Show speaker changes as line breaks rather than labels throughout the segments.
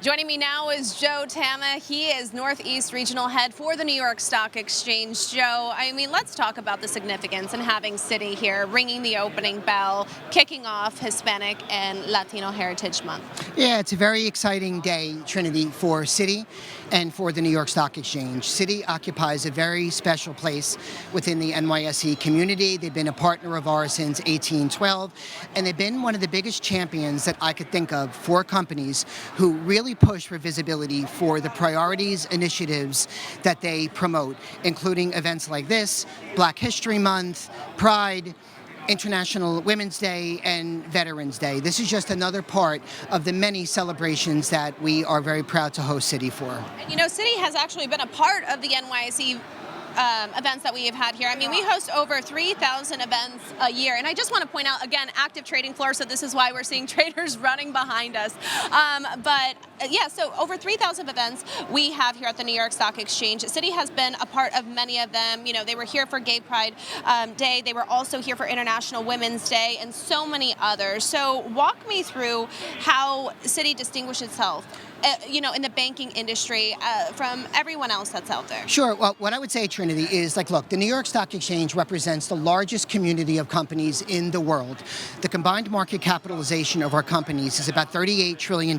Joining me now is Joe Tama. He is Northeast Regional Head for the New York Stock Exchange. Joe, I mean, let's talk about the significance and having Citi here, ringing the opening bell, kicking off Hispanic and Latino Heritage Month.
Yeah, it's a very exciting day, Trinity, for Citi and for the New York Stock Exchange. Citi occupies a very special place within the NYSE community. They've been a partner of ours since 1812, and they've been one of the biggest champions that I could think of for companies who really push for visibility for the priorities, initiatives that they promote, including events like this, Black History Month, Pride, International Women's Day, and Veterans Day. This is just another part of the many celebrations that we are very proud to host Citi for.
And you know, Citi has actually been a part of the NYSE events that we have had here. I mean, we host over 3,000 events a year. And I just want to point out, again, active trading floor, so this is why we're seeing traders running behind us. Yeah, so over 3,000 events we have here at the New York Stock Exchange. Citi has been a part of many of them. You know, they were here for Gay Pride Day. They were also here for International Women's Day and so many others. So walk me through how Citi distinguishes itself in the banking industry from everyone else that's out there.
Sure. Well, what I would say, Trinity, is look, the New York Stock Exchange represents the largest community of companies in the world. The combined market capitalization of our companies is about $38 trillion,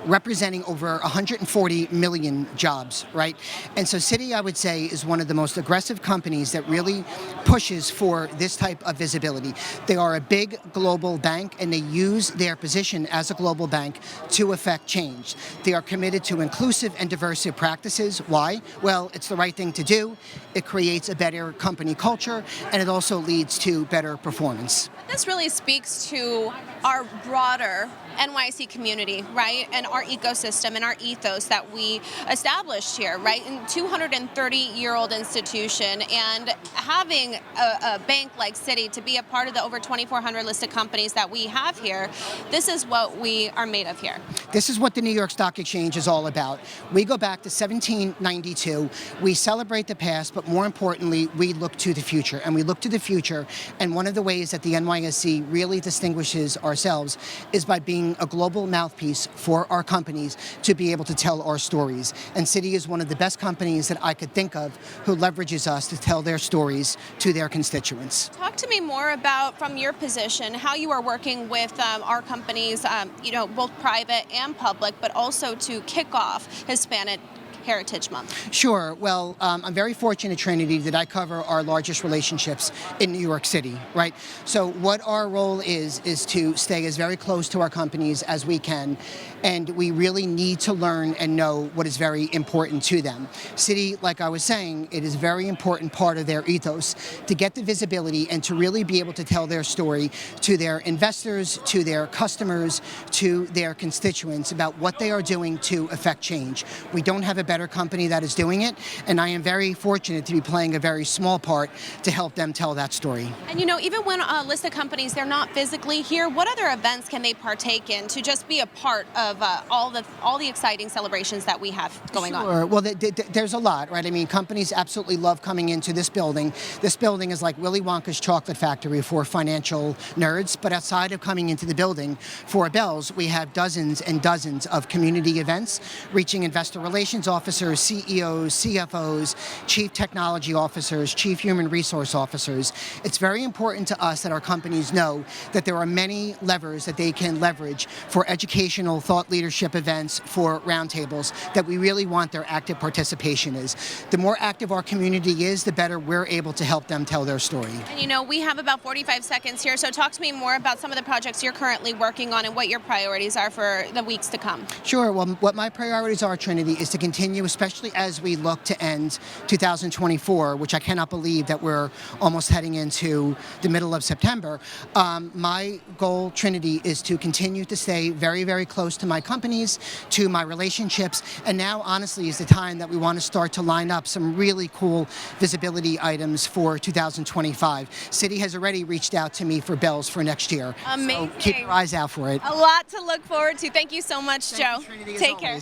representing over 140 million jobs, right? And so Citi, I would say, is one of the most aggressive companies that really pushes for this type of visibility. They are a big global bank, and they use their position as a global bank to affect change. They are committed to inclusive and diverse practices. Why? Well, it's the right thing to do. It creates a better company culture, and it also leads to better performance.
This really speaks to our broader NYSE community, right? And our ecosystem and our ethos that we established here, right? In 230-year-old institution, and having a bank like Citi to be a part of the over 2,400 listed companies that we have here, this is what we are made of here.
This is what the New York Stock Exchange is all about. We go back to 1792. We celebrate the past, but more importantly, we look to the future. And we look to the future, and one of the ways that the NYSE really distinguishes ourselves is by being a global mouthpiece for our companies to be able to tell our stories. And Citi is one of the best companies that I could think of who leverages us to tell their stories to their constituents.
Talk to me more about, from your position, how you are working with our companies, both private and public, but also to kick off Hispanic Heritage Month.
Sure. Well, I'm very fortunate, Trinity, that I cover our largest relationships in New York City, right? So what our role is to stay as very close to our companies as we can, and we really need to learn and know what is very important to them. Citi, like I was saying, it is a very important part of their ethos to get the visibility and to really be able to tell their story to their investors, to their customers, to their constituents about what they are doing to affect change. We don't have a better company that is doing it, and I am very fortunate to be playing a very small part to help them tell that story.
And even when listed companies, they're not physically here, what other events can they partake in to just be a part of all the exciting celebrations that we have going on?
Sure. Well, there's a lot, right? I mean, companies absolutely love coming into this building. This building is like Willy Wonka's chocolate factory for financial nerds, but outside of coming into the building for Bells, we have dozens and dozens of community events reaching investor relations officers, CEOs, CFOs, chief technology officers, chief human resource officers. It's very important to us that our companies know that there are many levers that they can leverage for educational thought leadership events, for roundtables, that we really want their active participation is. The more active our community is, the better we're able to help them tell their story.
And we have about 45 seconds here, so talk to me more about some of the projects you're currently working on and what your priorities are for the weeks to come.
Sure. Well, what my priorities are, Trinity, is to continue, especially as we look to end 2024, which I cannot believe that we're almost heading into the middle of September. My goal, Trinity, is to continue to stay very, very close to my companies, to my relationships, and now, honestly, is the time that we want to start to line up some really cool visibility items for 2025. Citi has already reached out to me for Bells for next year.
Amazing.
So keep your eyes out for it.
A lot to look forward to. Thank you so much, Joe.
Thank you, Trinity,
Take care.